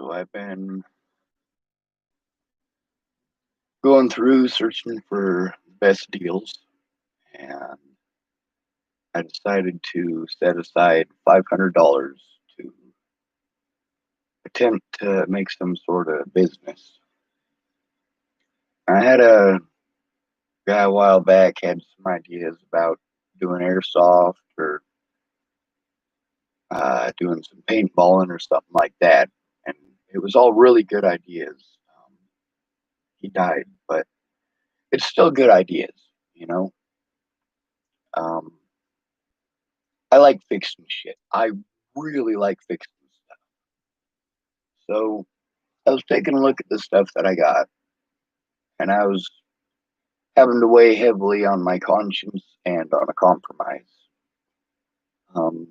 So I've been going through searching for best deals, and I decided to set aside $500 to attempt to make some sort of business. I had a guy a while back had some ideas about doing airsoft or doing some paintballing or something like that, and it was all really good ideas. He died, but it's still good ideas, you know. Um, I like fixing shit. I really like fixing stuff. So I was taking a look at the stuff that I got, and I was having to weigh heavily on my conscience and on a compromise. Um,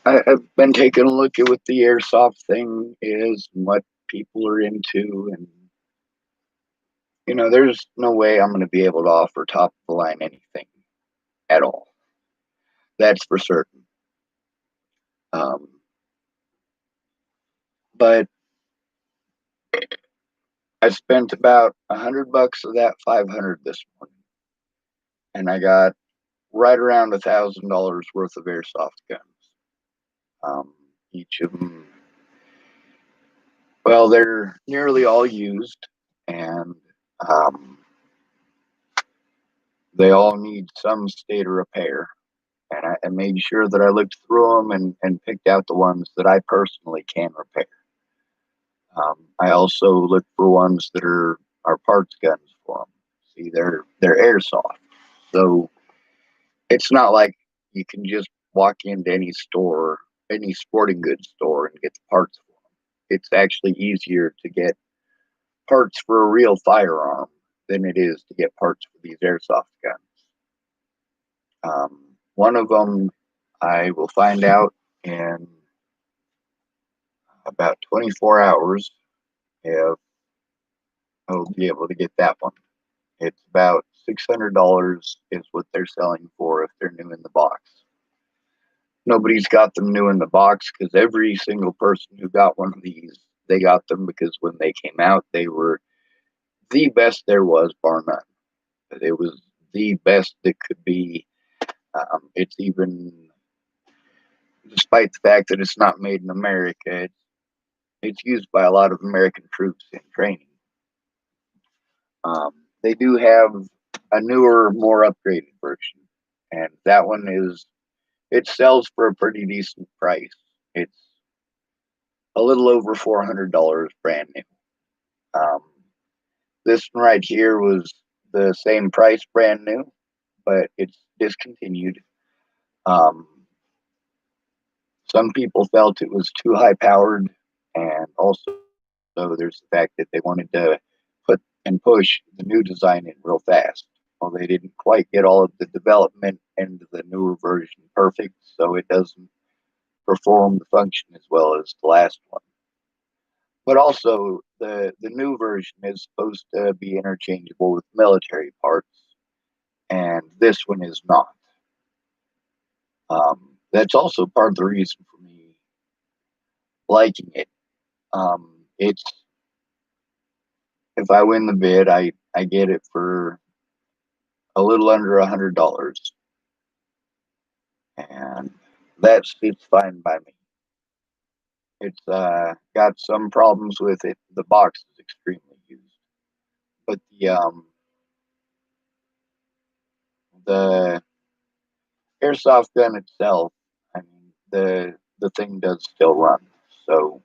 I've been taking a look at what the airsoft thing is and what people are into, and there's no way I'm going to be able to offer top of the line anything at all. That's for certain. Um, but I spent about $100 of that 500 this morning, and I got right around $1,000 worth of airsoft guns. Each of them, well, they're nearly all used, and um, they all need some state of repair. And I made sure that I looked through them and picked out the ones that I personally can repair. I also look for ones that are parts guns for them. See, they're airsoft, so it's not like you can just walk into any store, any sporting goods store, and get the parts for them. It's actually easier to get parts for a real firearm than it is to get parts for these airsoft guns. One of them I will find out in about 24 hours if I'll be able to get that one. It's about $600 is what they're selling for if they're new in the box. Nobody's got them new in the box because every single person who got one of these, they got them because when they came out, they were the best there was, bar none. It was the best that could be. It's even, despite the fact that it's not made in America, it's used by a lot of American troops in training. Um, they do have a newer, more upgraded version, and that one it sells for a pretty decent price. It's a little over $400 brand new. Um, this one right here was the same price brand new, but it's discontinued. Um, some people felt it was too high powered, and also there's the fact that they wanted to put and push the new design in real fast. Well, they didn't quite get all of the development into the newer version perfect, so it doesn't perform the function as well as the last one. But also, the new version is supposed to be interchangeable with military parts, and this one is not. That's also part of the reason for me liking it. It's if I win the bid, I get it for a little under $100, and it's fine by me. It's got some problems with it. The box is extremely used, but the airsoft gun itself, I mean, the thing does still run, so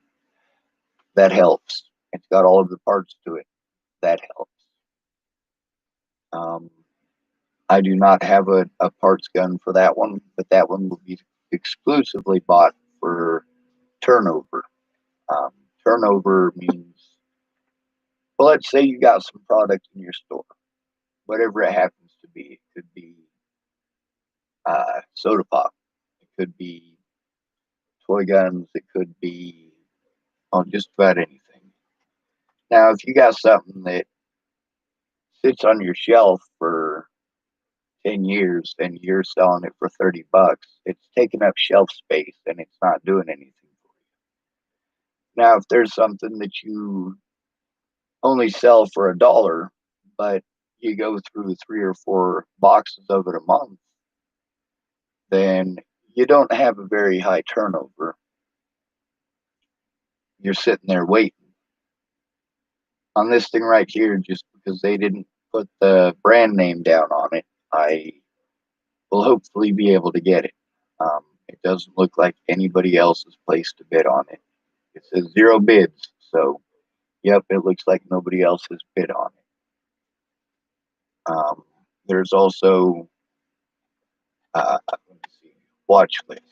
that helps. It's got all of the parts to it. That helps. Um, I do not have a parts gun for that one, but that one will be exclusively bought for turnover. Um, Turnover means, well, let's say you got some product in your store, whatever it happens to be. It could be soda pop, it could be toy guns, it could be on just about anything. Now, if you got something that sits on your shelf for 10 years and you're selling it for $30, it's taking up shelf space and it's not doing anything. Now, if there's something that you only sell for $1, but you go through 3 or 4 boxes of it a month, then you don't have a very high turnover. You're sitting there waiting. On this thing right here, just because they didn't put the brand name down on it, I will hopefully be able to get it. It doesn't look like anybody else has placed a bid on it. It says 0 bids, so yep, it looks like nobody else has bid on it. There's also let me see, watch list.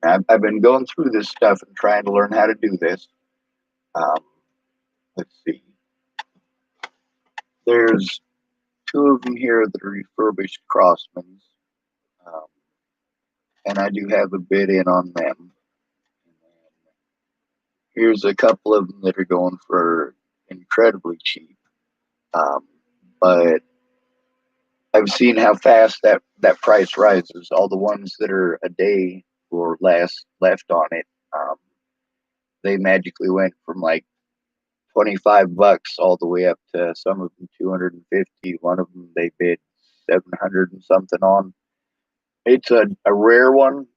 I've been going through this stuff and trying to learn how to do this. Um, let's see. There's 2 of them here that are refurbished Crossmans, um, and I do have a bid in on them. Here's a couple of them that are going for incredibly cheap, um, but I've seen how fast that price rises. All the ones that are a day or less left on it, they magically went from like $25 all the way up to some of them 250. One of them they bid 700 and something on. It's a rare one,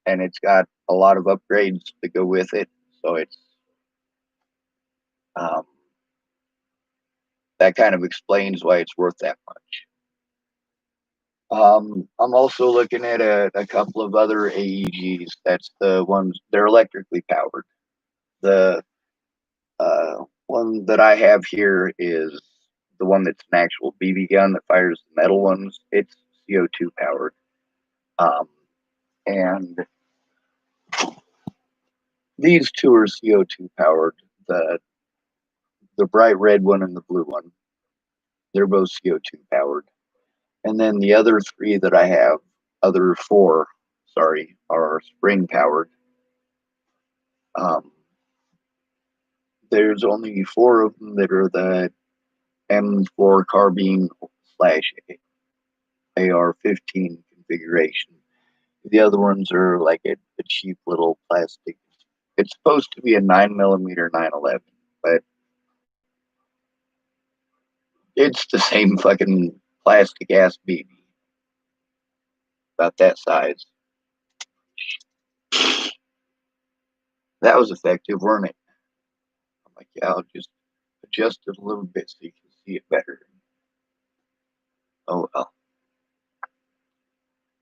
and it's got a lot of upgrades to go with it. So it's um, that kind of explains why it's worth that much. I'm also looking at a couple of other AEGs. That's the ones they're electrically powered. The one that I have here is the one that's an actual BB gun that fires the metal ones. It's CO2 powered. Um, and these 2 are CO2 powered. The bright red one and the blue one, they're both CO2 powered. And then the other 3 that I have, other 4, sorry, are spring powered. Um, there's only 4 of them that are the M4 carbine slash AR-15 configuration. The other ones are like a cheap little plastic. It's supposed to be a 9mm 911, but it's the same fucking plastic ass BB, about that size. That was effective, weren't it? I'm like, yeah, I'll just adjust it a little bit so you can see it better. Oh well.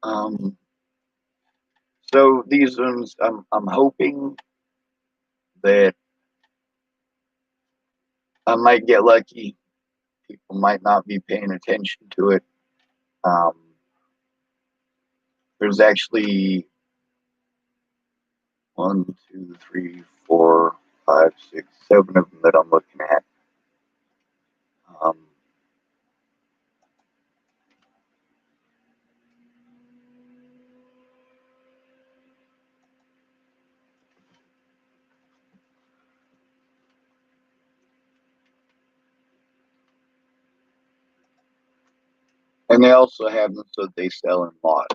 Um, so these ones, I'm hoping that I might get lucky. People might not be paying attention to it. Um, there's actually 1, 2, 3, 4, 5, 6, 7 of them that I'm looking at. Um, and they also have them so they sell in lots.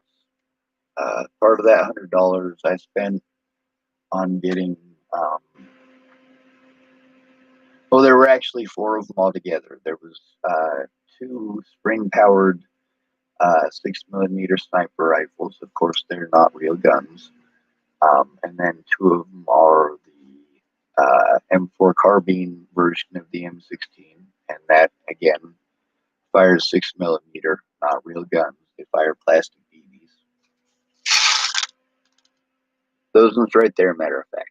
Part of that $100 I spent on getting. Well, there were actually 4 of them altogether. There was 2 spring-powered 6mm sniper rifles. Of course, they're not real guns. And then 2 of them are the M4 carbine version of the M16, and that again fires 6mm, not real guns. They fire plastic BBs. Those ones right there, matter of fact.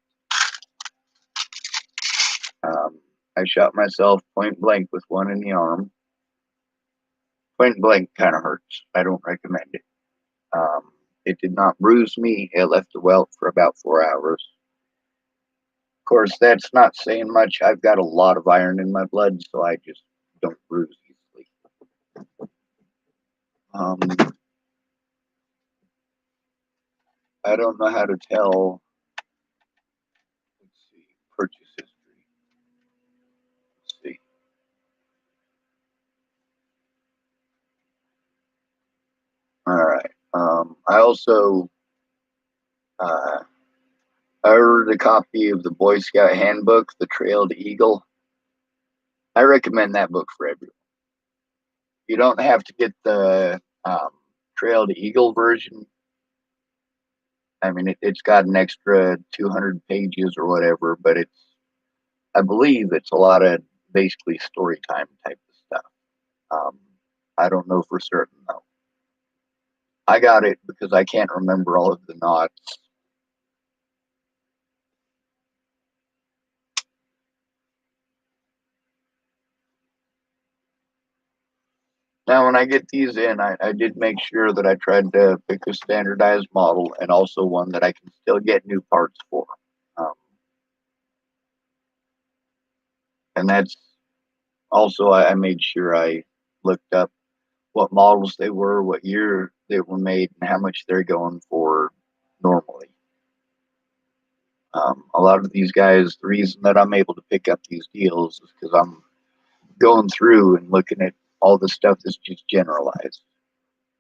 I shot myself point blank with one in the arm. Point blank kind of hurts. I don't recommend it. It did not bruise me. It left a welt for about 4 hours. Of course, that's not saying much. I've got a lot of iron in my blood, so I just don't bruise easily. I don't know how to tell. Let's see, purchase history. Let's see. All right. I also I ordered a copy of the Boy Scout Handbook, The Trail to Eagle. I recommend that book for everyone. You don't have to get the Trail to Eagle version. I mean, it's got an extra 200 pages or whatever, but I believe it's a lot of basically story time type of stuff. Um, I don't know for certain though. I got it because I can't remember all of the knots. Now, when I get these in, I did make sure that I tried to pick a standardized model and also one that I can still get new parts for. Um, and that's also, I made sure I looked up what models they were, what year they were made, and how much they're going for normally. A lot of these guys, the reason that I'm able to pick up these deals is because I'm going through and looking at all the stuff that's just generalized.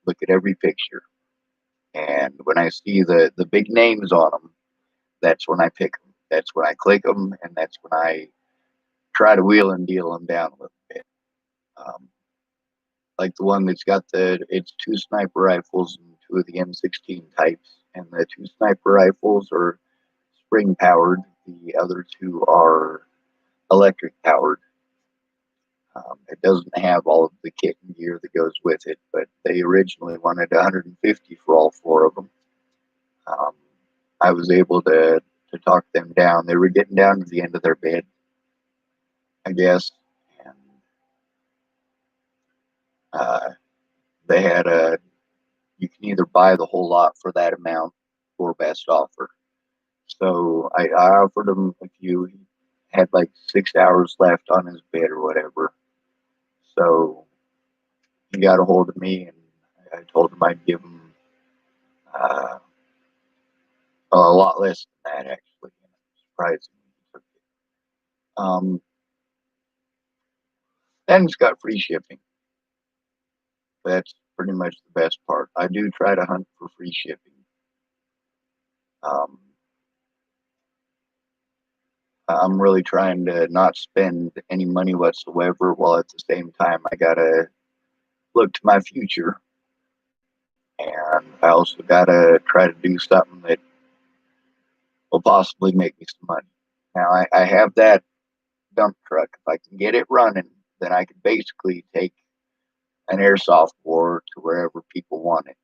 Look at every picture. And when I see the big names on them, that's when I pick them. That's when I click them, and that's when I try to wheel and deal them down a little bit. Um, like the one that's got it's two sniper rifles and two of the M16 types, and the two sniper rifles are spring powered. The other two are electric powered. It doesn't have all of the kit and gear that goes with it, but they originally wanted 150 for all four of them. Um, I was able to talk them down. They were getting down to the end of their bid, I guess, and uh, they had you can either buy the whole lot for that amount or best offer. So I offered him a few. He had like 6 hours left on his bid or whatever. So he got a hold of me, and I told him I'd give him uh, a lot less than that, actually. Surprisingly, he took it. And it's got free shipping. That's pretty much the best part. I do try to hunt for free shipping. Um, I'm really trying to not spend any money whatsoever, while at the same time I gotta look to my future, and I also gotta try to do something that will possibly make me some money. Now I have that dump truck. If I can get it running, then I can basically take an airsoft war to wherever people want it.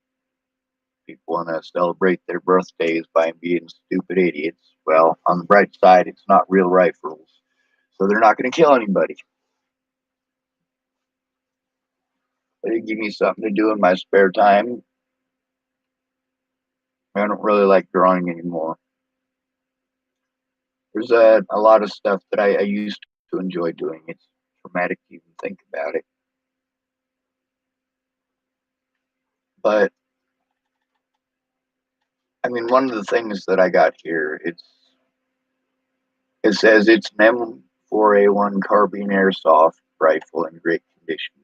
People want to celebrate their birthdays by being stupid idiots. Well, on the bright side, it's not real rifles, so they're not going to kill anybody. They give me something to do in my spare time. I don't really like drawing anymore. There's a lot of stuff that I used to enjoy doing. It's traumatic to even think about it. But I mean, one of the things that I got here, it says it's an M4A1 carbine airsoft rifle in great condition.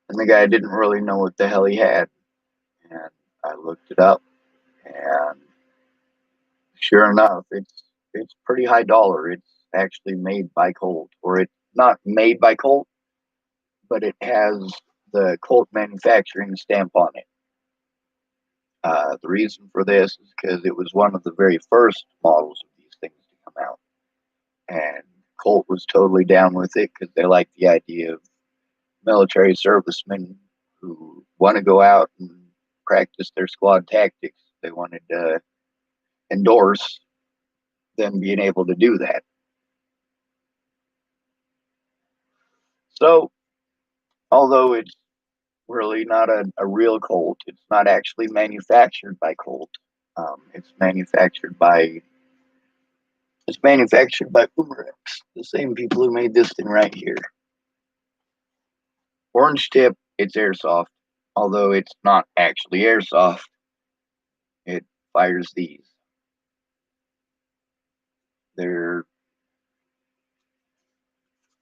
And the guy didn't really know what the hell he had. And I looked it up, and sure enough, it's pretty high dollar. It's actually made by Colt, or it's not made by Colt, but it has the Colt manufacturing stamp on it. The reason for this is because it was one of the very first models of these things to come out, and Colt was totally down with it because they like the idea of military servicemen who want to go out and practice their squad tactics. They wanted to endorse them being able to do that. So, although it's really not a real Colt, it's not actually manufactured by Colt. It's manufactured by Boomerex, the same people who made this thing right here. Orange tip, it's airsoft, although it's not actually airsoft. It fires these. They're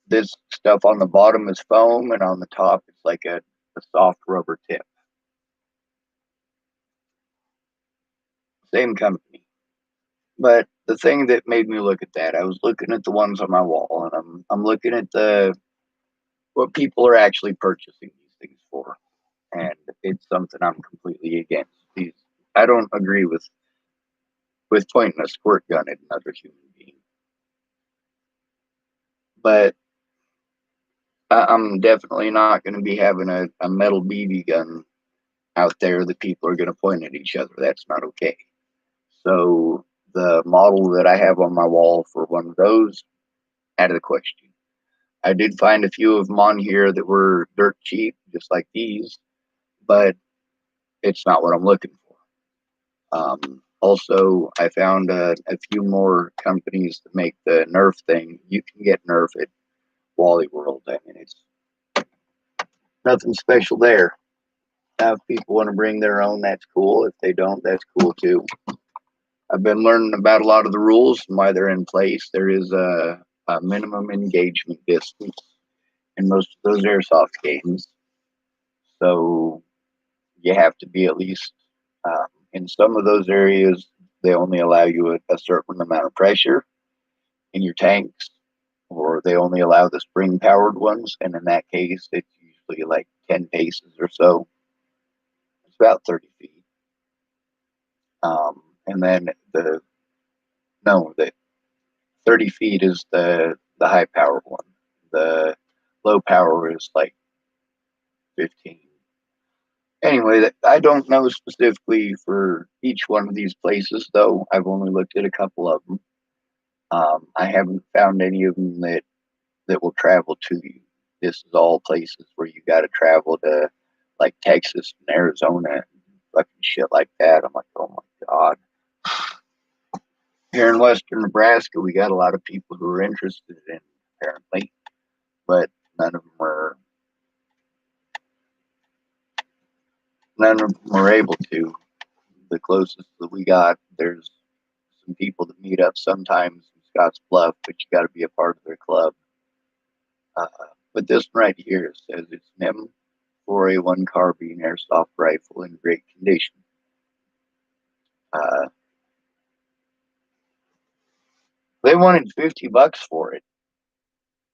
This stuff on the bottom is foam, and on the top it's like a soft rubber tip. Same company. But the thing that made me look at that, I was looking at the ones on my wall, and I'm looking at the what people are actually purchasing these things for, and it's something I'm completely against. These I don't agree with pointing a squirt gun at another human being, but I'm definitely not going to be having a metal BB gun out there that people are going to point at each other. That's not okay. So the model that I have on my wall for one of those, out of the question. I did find a few of them on here that were dirt cheap, just like these, but it's not what I'm looking for. Also, I found a few more companies that make the Nerf thing. You can get Nerf at Wally World. I mean, it's nothing special there. Now, if people want to bring their own, that's cool. If they don't, that's cool too. I've been learning about a lot of the rules and why they're in place. There is a minimum engagement distance in most of those airsoft games. So you have to be at least, in some of those areas, they only allow you a certain amount of pressure in your tanks, or they only allow the spring powered ones. And in that case, it's usually like 10 paces or so. It's about 30 feet. And then the 30 feet is the high powered one. The low power is like 15. Anyway, I don't know specifically for each one of these places, though. I've only looked at a couple of them. I haven't found any of them that will travel to you. This is all places where you got to travel to, like Texas and Arizona and fucking shit like that. I'm like, oh my god. Here in Western Nebraska, we got a lot of people who are interested in it, apparently, but none of them are none of them are able to. The closest that we got, there's some people that meet up sometimes in Scotts Bluff, but you got to be a part of their club. Uh, but this one right here says it's an M4A1 carbine airsoft rifle in great condition. Uh, they wanted $50 for it,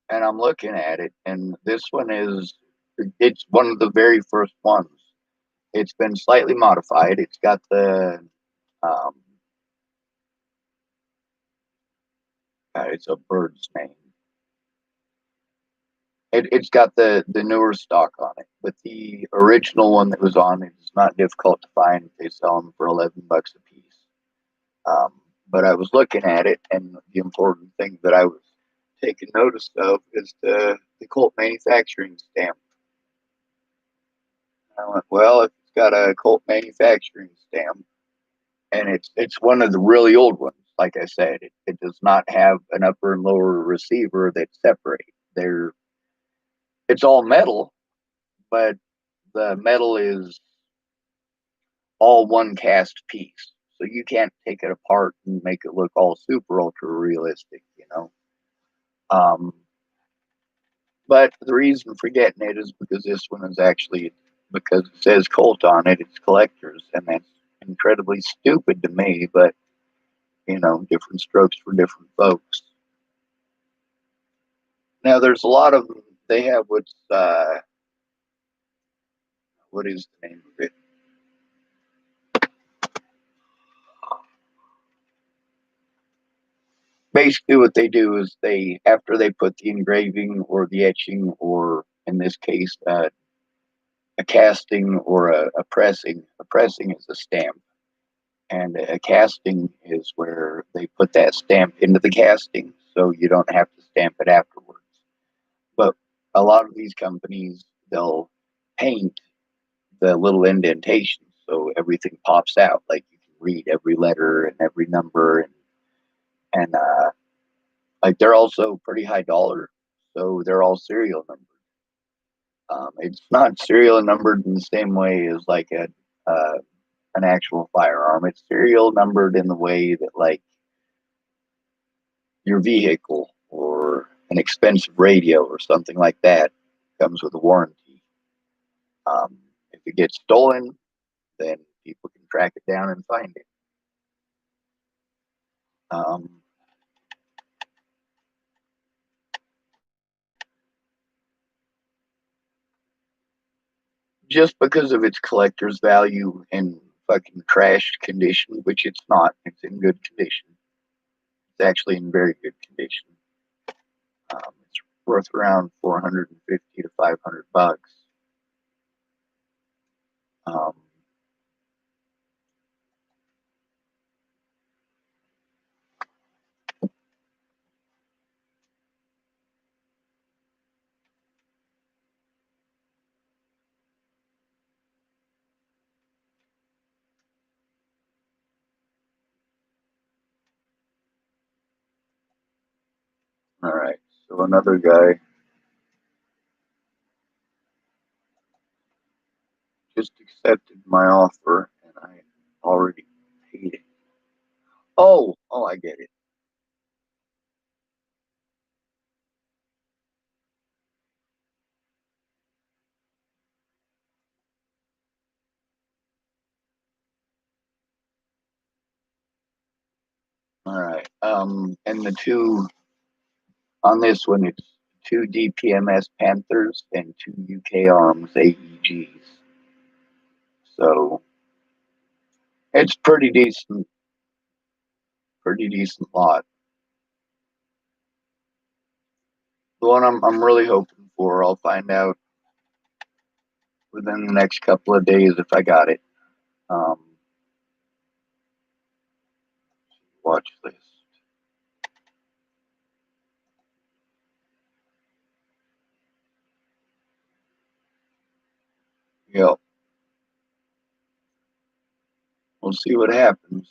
and I'm looking at it, and this one it's one of the very first ones. It's been slightly modified. It's got um, it's a bird's name. It's got the newer stock on it, but the original one that was on it is not difficult to find. They sell them for $11 a piece. But I was looking at it, and the important thing that I was taking notice of is the Colt manufacturing stamp. I went, well, if it's got a Colt manufacturing stamp, and it's one of the really old ones. Like I said, it does not have an upper and lower receiver that separate. They're it's all metal, but the metal is all one cast piece. So you can't take it apart and make it look all super ultra realistic, you know. Um, but the reason for getting it is because this one is actually because it says Colt on it, it's collectors, and that's incredibly stupid to me. But you know, different strokes for different folks. Now, there's a lot of them. They have what is the name of it? Basically what they do is they after they put the engraving or the etching or in this case a casting or a pressing is a stamp and a casting is where they put that stamp into the casting so you don't have to stamp it afterwards. But a lot of these companies, they'll paint the little indentations so everything pops out, like you can read every letter and every number, and like they're also pretty high dollar, so they're all serial numbered. It's not serial numbered in the same way as like an actual firearm. It's serial numbered in the way that like your vehicle or an expensive radio or something like that comes with a warranty. If it gets stolen, then people can track it down and find it. Um, just because of its collector's value and fucking trashed condition, which it's not. It's in good condition. It's actually in very good condition. It's worth around 450 to 500 bucks. Um, all right. So another guy just accepted my offer, and I already paid it. Oh, I get it. All right. And the two on this one, it's two DPMS Panthers and two UK Arms AEGs. So it's pretty decent lot. The one I'm really hoping for, I'll find out within the next couple of days if I got it. Um, watch this. Yep, we'll see what happens.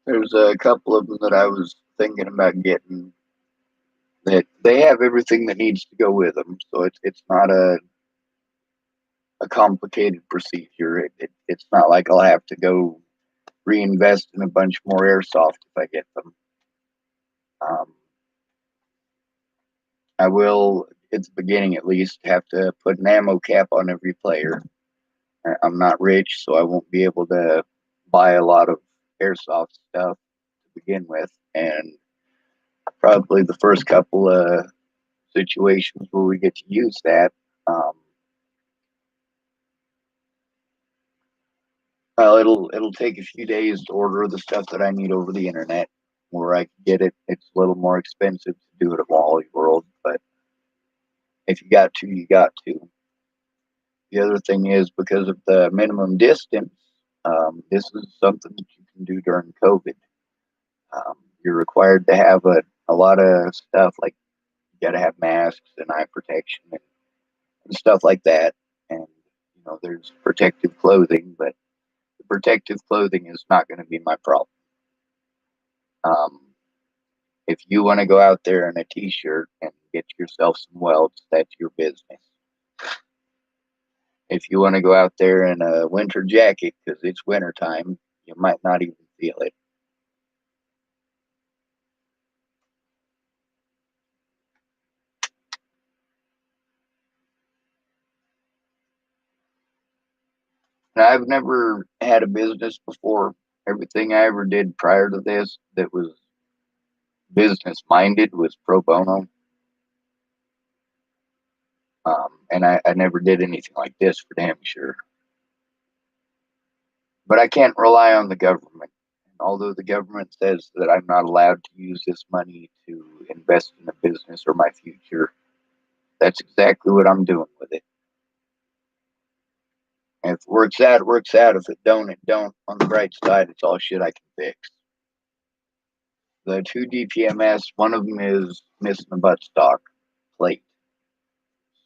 There's a couple of them that I was thinking about getting that they have everything that needs to go with them, so it's not a complicated procedure. It's not like I'll have to go reinvest in a bunch more airsoft if I get them. Um, I will, at the beginning at least, have to put an ammo cap on every player. I'm not rich, so I won't be able to buy a lot of airsoft stuff to begin with, and probably the first couple of situations where we get to use that. Um, well, it'll take a few days to order the stuff that I need over the internet, where I can get it. It's a little more expensive to do it at Wally World, but if you got to, you got to. The other thing is because of the minimum distance, this is something that you can do during COVID. You're required to have a lot of stuff like you got to have masks and eye protection and stuff like that. And there's protective clothing, but the protective clothing is not going to be my problem. Um, if you want to go out there in a t-shirt and get yourself some welds, that's your business. If you want to go out there in a winter jacket because it's winter time, you might not even feel it. And I've never had a business before. Everything I ever did prior to this that was business minded was pro bono. And I never did anything like this for damn sure. But I can't rely on the government. And although the government says that I'm not allowed to use this money to invest in a business or my future, that's exactly what I'm doing with it. And if it works out, it works out. If it don't, it don't. On the bright side, it's all shit I can fix. The two DPMS, one of them is missing a buttstock plate.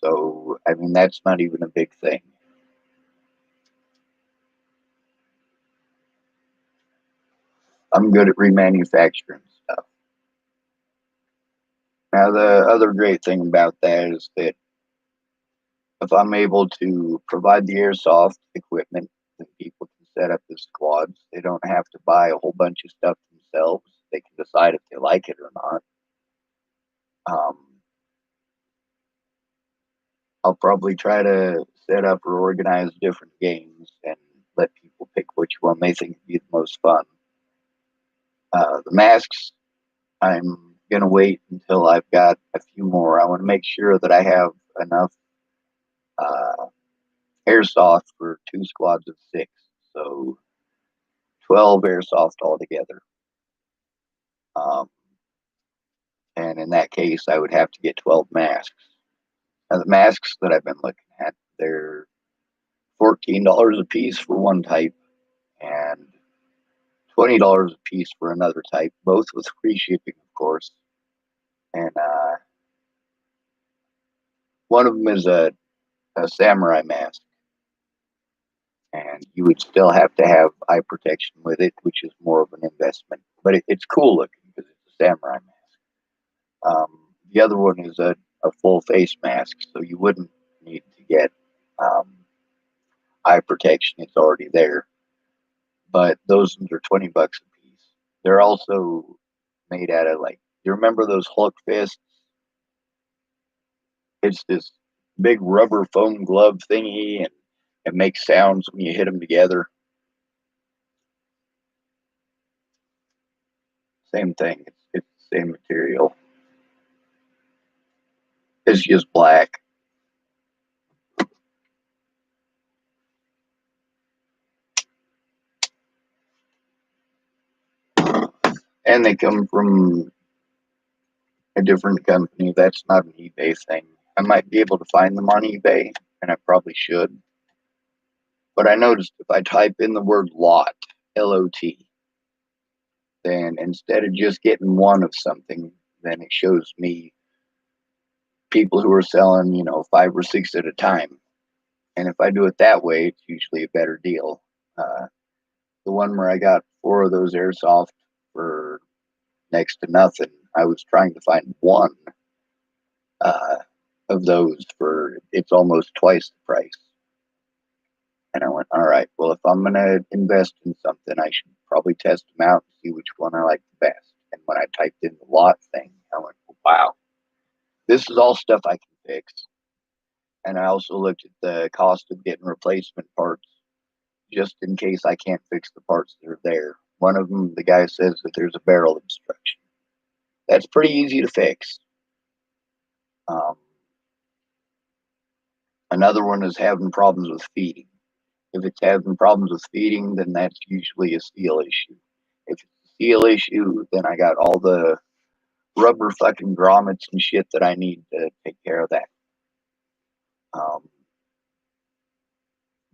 So, I mean, that's not even a big thing. I'm good at remanufacturing stuff. Now, the other great thing about that is that if I'm able to provide the airsoft equipment, then people can set up the squads. They don't have to buy a whole bunch of stuff themselves. They can decide if they like it or not. Um, I'll probably try to set up or organize different games and let people pick which one they think would be the most fun. The masks, I'm going to wait until I've got a few more. I want to make sure that I have enough uh, airsoft for 2 squads of 6. So 12 airsoft altogether. Um, and in that case, I would have to get 12 masks. Now, the masks that I've been looking at, they're $14 a piece for one type and $20 a piece for another type, both with free shipping, of course. And one of them is a samurai mask, and you would still have to have eye protection with it, which is more of an investment. But it's cool looking because it's a samurai mask. The other one is a full face mask, so you wouldn't need to get um, eye protection. It's already there. But those ones are $20 a piece. They're also made out of, like, you remember those Hulk fists? It's this big rubber foam glove thingy, and it makes sounds when you hit them together. Same thing. It's the same material. It's just black. And they come from a different company. That's not an eBay thing. I might be able to find them on eBay, and I probably should. But I noticed if I type in the word lot, LOT, then instead of just getting one of something, then it shows me people who are selling, 5 or 6 at a time. And if I do it that way, it's usually a better deal. The one where I got 4 of those airsoft for next to nothing, I was trying to find one uh, of those for it's almost twice the price. And I went, all right, well, if I'm going to invest in something, I should probably test them out and see which one I like the best. And when I typed in the lot thing, I went, wow, this is all stuff I can fix. And I also looked at the cost of getting replacement parts just in case I can't fix the parts that are there. One of them, the guy says that there's a barrel obstruction. That's pretty easy to fix. Um, Another one is having problems with feeding. If it's having problems with feeding, then that's usually a steel issue. If it's a steel issue, then I got all the rubber fucking grommets and shit that I need to take care of that. Um,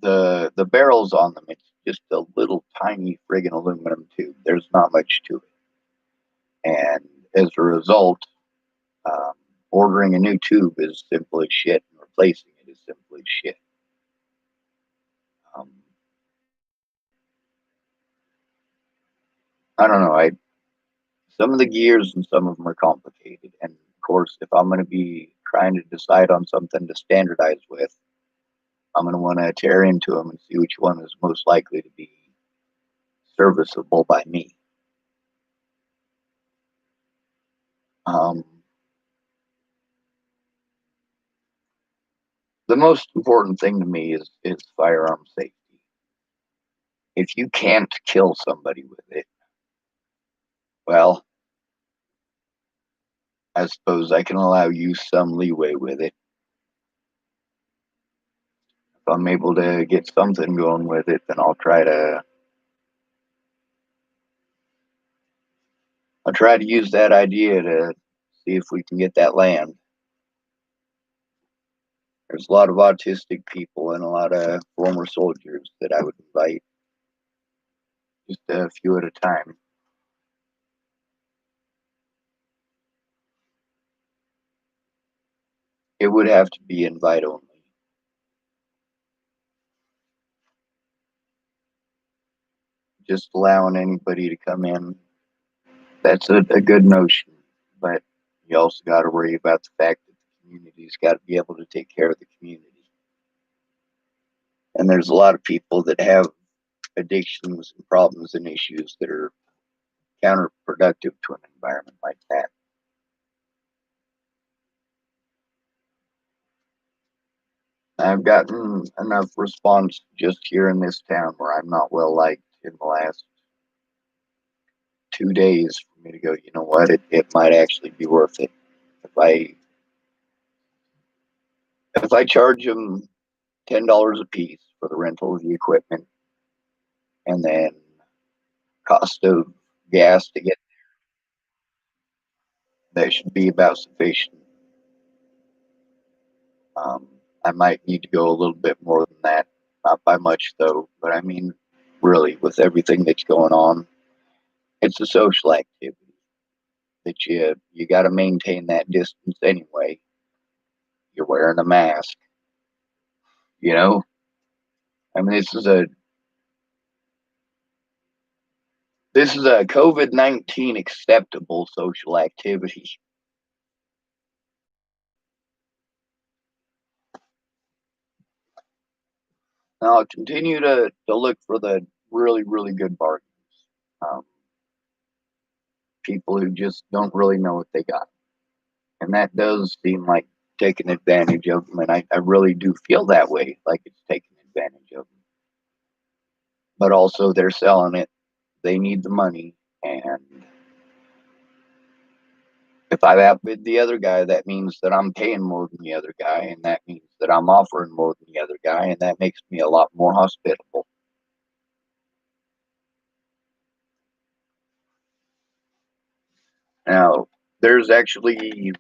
the barrels on them, it's just a little tiny friggin' aluminum tube. There's not much to it, and as a result, um, ordering a new tube is simple as shit, and replacing it is simple as shit. Um, I don't know. I Some of the gears and some of them are complicated, and of course, if I'm going to be trying to decide on something to standardize with, I'm going to want to tear into them and see which one is most likely to be serviceable by me. Um, the most important thing to me is firearm safety. If you can't kill somebody with it, well, I suppose I can allow you some leeway with it. If I'm able to get something going with it, then I'll try to use that idea to see if we can get that land. There's a lot of autistic people and a lot of former soldiers that I would invite, just a few at a time. It would have to be invite only. Just allowing anybody to come in, that's a good notion. But you also got to worry about the fact that the community's got to be able to take care of the community. And there's a lot of people that have addictions and problems and issues that are counterproductive to an environment like that. I've gotten enough response just here in this town where I'm not well liked in the last 2 days for me to go, you know what, it might actually be worth it. If I if I charge them $10 a piece for the rental of the equipment and then cost of gas to get there, that should be about sufficient. Um, I might need to go a little bit more than that, not by much though, but I mean, really, with everything that's going on, it's a social activity that you got to maintain that distance anyway. You're wearing a mask, you know. I mean, this is a COVID-19 acceptable social activity. Now, I'll continue to look for the really, really good bargains. Um, People who just don't really know what they got. And that does seem like taking advantage of them. And I really do feel that way, like it's taking advantage of them. But also, they're selling it. They need the money. And if I outbid the other guy, that means that I'm paying more than the other guy. And that means that I'm offering more than the other guy. And that makes me a lot more hospitable. Now, there's actually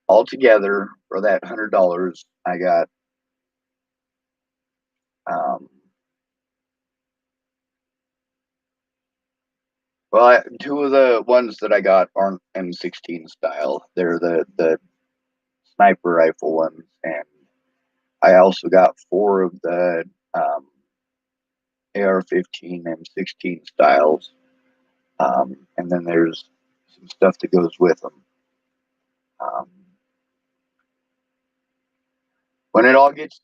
altogether for that $100, I got um, two of the ones that I got aren't M16 style. They're the sniper rifle ones, and I also got four of the AR-15 M16 styles, and then there's some stuff that goes with them. Um, when it all gets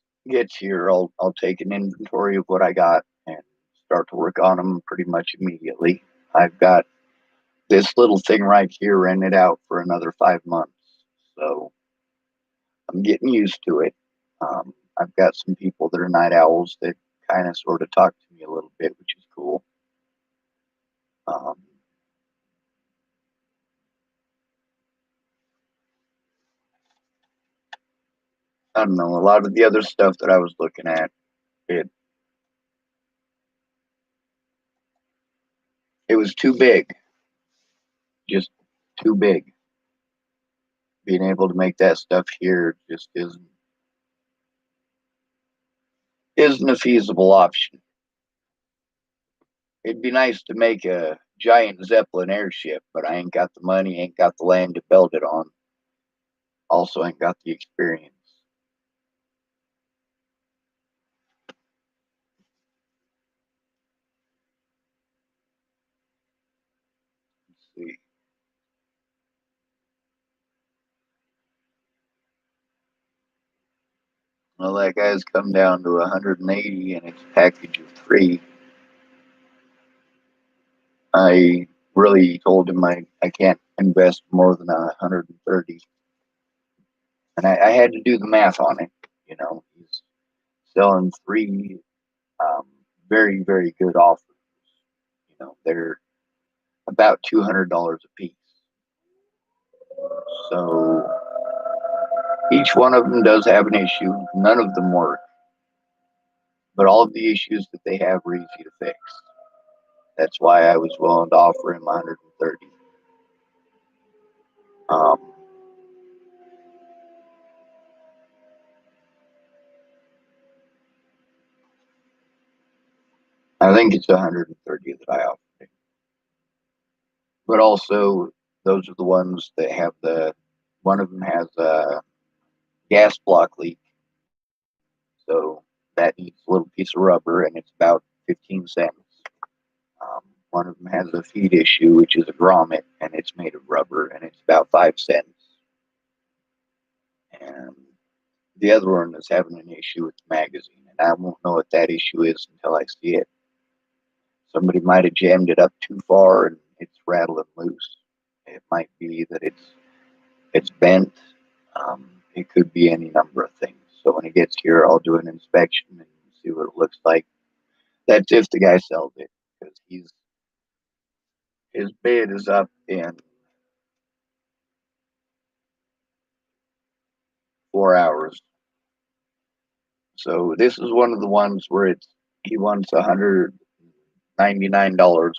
here, I'll take an inventory of what I got and start to work on them pretty much immediately. I've got this little thing right here rented out for another 5 months, so I'm getting used to it. I've got some people that are night owls that kind of sort of talk to me a little bit, which is cool. Um, I don't know. A lot of the other stuff that I was looking at, it it was too big, just too big. Being able to make that stuff here just isn't a feasible option. It'd be nice to make a giant Zeppelin airship, but I ain't got the money, ain't got the land to build it on. Also, ain't got the experience. Let's see. Well, that guy's come down to 180 and it's a package of three. I really told him I can't invest more than 130. And I had to do the math on it. You know, he's selling three um, very, very good offers. You know, they're about $200 a piece. So each one of them does have an issue. None of them work, but all of the issues that they have are easy to fix. That's why I was willing to offer him 130. Um, I think it's 130 that I offered him. But also, those are the ones that have one of them has a gas block leak. So that needs a little piece of rubber and it's about 15 cents. One of them has a feed issue, which is a grommet, and it's made of rubber, and it's about 5 cents. And the other one is having an issue with the magazine, and I won't know what that issue is until I see it. Somebody might have jammed it up too far, and it's rattling loose. It might be that it's bent. It could be any number of things. So when it gets here, I'll do an inspection and see what it looks like. That's if the guy sells it, because his bid is up in 4 hours. So this is one of the ones where he wants $199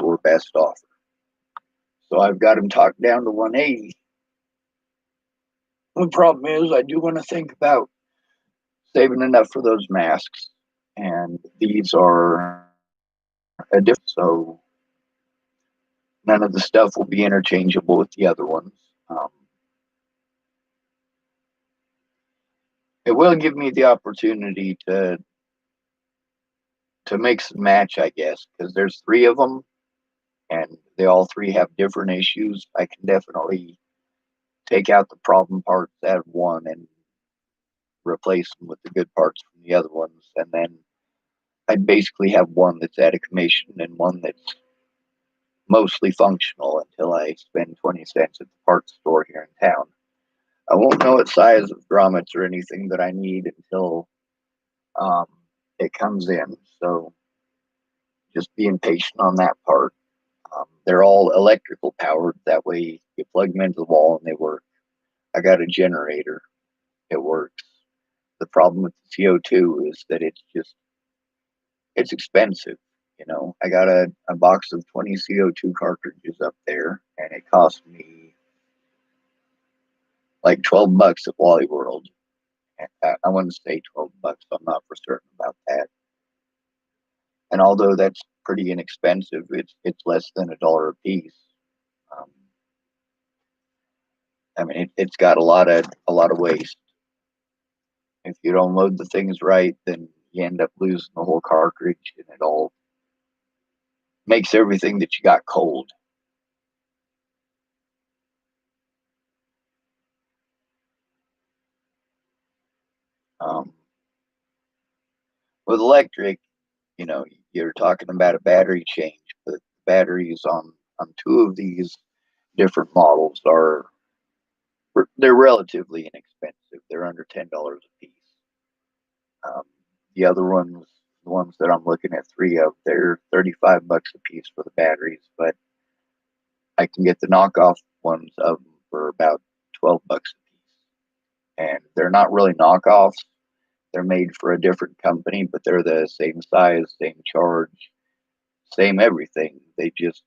or best offer. So I've got him talked down to 180. The problem is I do want to think about saving enough for those masks, and these are a different, so none of the stuff will be interchangeable with the other ones. It will give me the opportunity to mix and match, I guess, because there's three of them, and they all three have different issues. I can definitely take out the problem parts out of one and replace them with the good parts from the other ones, and then I'd basically have one that's out of commission and one that's mostly functional until I spend 20 cents at the parts store here in town. I won't know what size of grommets or anything that I need until um, it comes in. So just being patient on that part. They're all electrical powered. That way you plug them into the wall and they work. I got a generator. It works. The problem with the CO2 is that it's expensive. I got a box of 20 CO2 cartridges up there, and it cost me like $12 at Wally World. I want to say $12. I'm not for certain about that. And although that's pretty inexpensive, it's less than $1 a piece. Um, I mean, it's got a lot of waste. If you don't load the things right, then you end up losing the whole cartridge, and it all makes everything that you got cold. Um, with electric, you're talking about a battery change, but batteries on two of these different models they're relatively inexpensive. They're under $10 a piece. Um, the other ones, the ones that I'm looking at three of, they're $35 a piece for the batteries, but I can get the knockoff ones of them for about $12 a piece. And they're not really knockoffs. They're made for a different company, but they're the same size, same charge, same everything. They just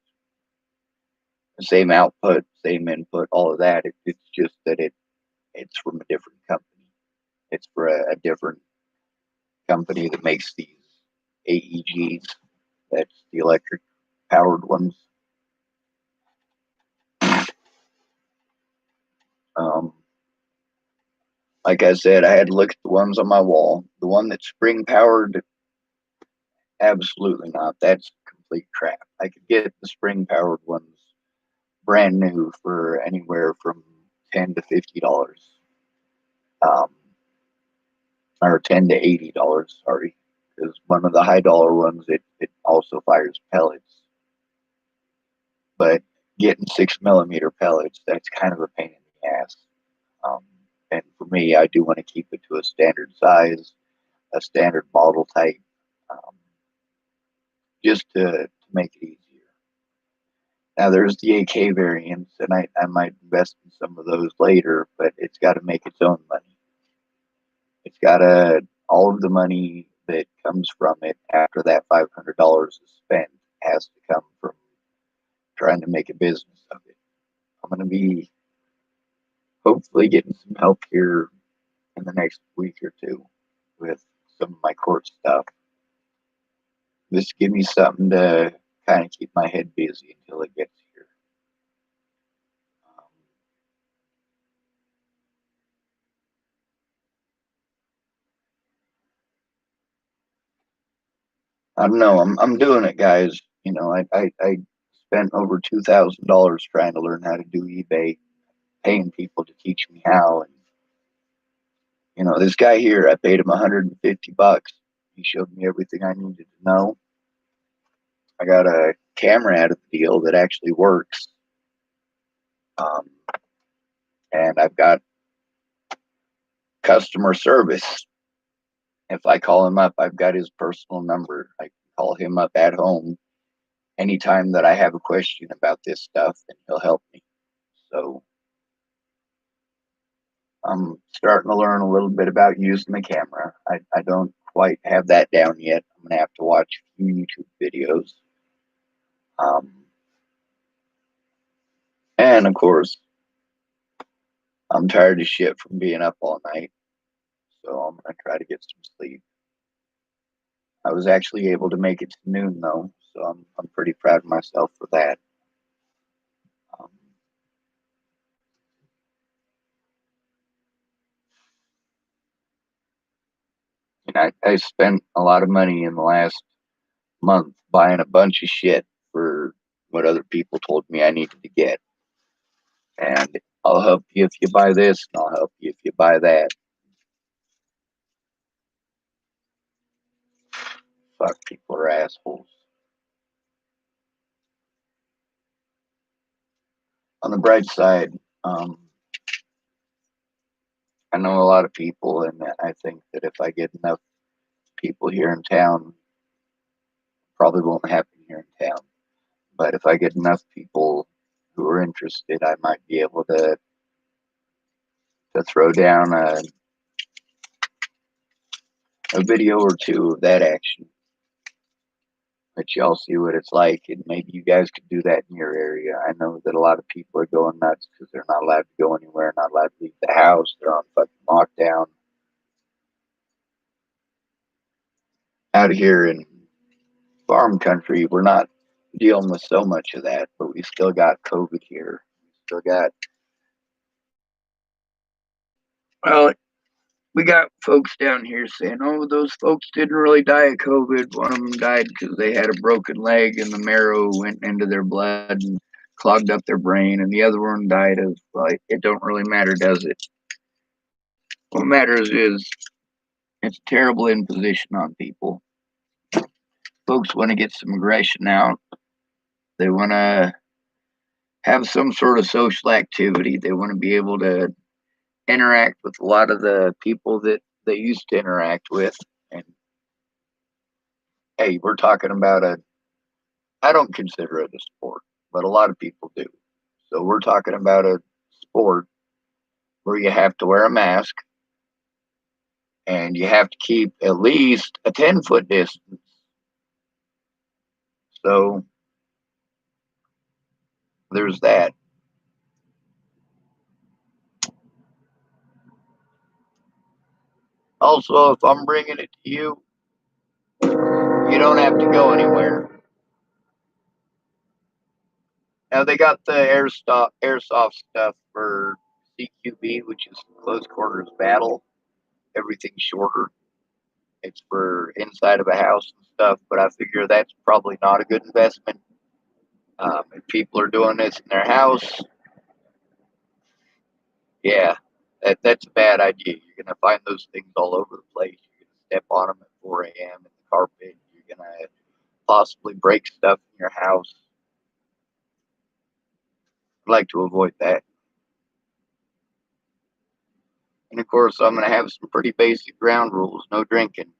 same output, same input, all of that. It's just that it's from a different company. It's for a different company that makes these AEGs. That's the electric powered ones. Um, like I said, I had to look at the ones on my wall. The one that's spring powered, absolutely not. That's complete crap. I could get the spring powered ones brand new for anywhere from $10 to $50, um, or $10 to $80. Sorry, because one of the high dollar ones it also fires pellets, but getting 6 millimeter pellets, that's kind of a pain in the ass. Um, and for me, I do want to keep it to a standard size, a standard model type, um, just to make it easier. Now there's the AK variants, and I might invest in some of those later, but it's got to make its own money. It's got to all of the money that comes from it after that $500 is spent has to come from trying to make a business of it. I'm going to be hopefully getting some help here in the next week or two with some of my court stuff. Just give me something to kind of keep my head busy until it gets here. Um, I don't know. I'm doing it, guys. I spent over $2,000 trying to learn how to do eBay, paying people to teach me how. And this guy here, I paid him $150. He showed me everything I needed to know. I got a camera out of the deal that actually works, um, and I've got customer service. If I call him up, I've got his personal number. I can call him up at home anytime that I have a question about this stuff, and he'll help me. So I'm starting to learn a little bit about using the camera. I don't quite have that down yet. I'm going to have to watch a few YouTube videos. And of course, I'm tired of shit from being up all night. So I'm going to try to get some sleep. I was actually able to make it to noon though. So I'm pretty proud of myself for that. Um, and I spent a lot of money in the last month buying a bunch of shit for what other people told me I needed to get. And I'll help you if you buy this, and I'll help you if you buy that. Fuck, people are assholes. On the bright side, I know a lot of people, and I think that if I get enough people here in town, probably won't happen here in town. But if I get enough people who are interested, I might be able to throw down a video or two of that action. Let y'all see what it's like, and maybe you guys could do that in your area. I know that a lot of people are going nuts because they're not allowed to go anywhere, not allowed to leave the house. They're on fucking lockdown. Out here in farm country, we're not dealing with so much of that, but we still got COVID here. We still got, well, we got folks down here saying, oh, those folks didn't really die of COVID. One of them died because they had a broken leg and the marrow went into their blood and clogged up their brain. And the other one died of, like, it don't really matter, does it? What matters is it's a terrible imposition on people. Folks want to get some aggression out. They want to have some sort of social activity. They want to be able to interact with a lot of the people that they used to interact with. And hey, we're talking about I don't consider it a sport, but a lot of people do. So we're talking about a sport where you have to wear a mask and you have to keep at least a 10-foot distance. So there's that. Also, if I'm bringing it to you, you don't have to go anywhere. Now they got the airsoft stuff for CQB, which is close quarters battle. Everything's shorter. It's for inside of a house and stuff, but I figure that's probably not a good investment. If people are doing this in their house, yeah, that's a bad idea. You're gonna find those things all over the place. You're gonna step on them at 4 a.m. in the carpet. You're gonna possibly break stuff in your house. I'd like to avoid that. And of course, I'm gonna have some pretty basic ground rules. No drinking.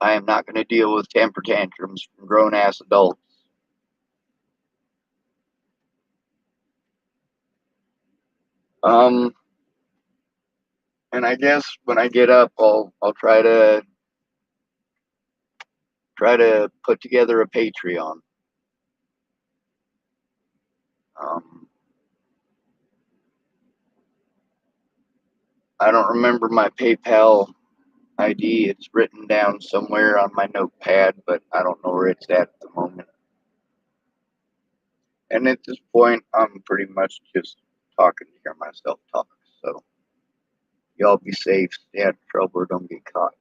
I am not gonna deal with temper tantrums from grown ass adults. Um, and I guess when I get up, I'll try to put together a Patreon. Um, I don't remember my PayPal ID. It's written down somewhere on my notepad, but I don't know where it's at the moment. And at this point, I'm pretty much just talking to hear myself talk. So y'all be safe, stay out of trouble, or don't get caught.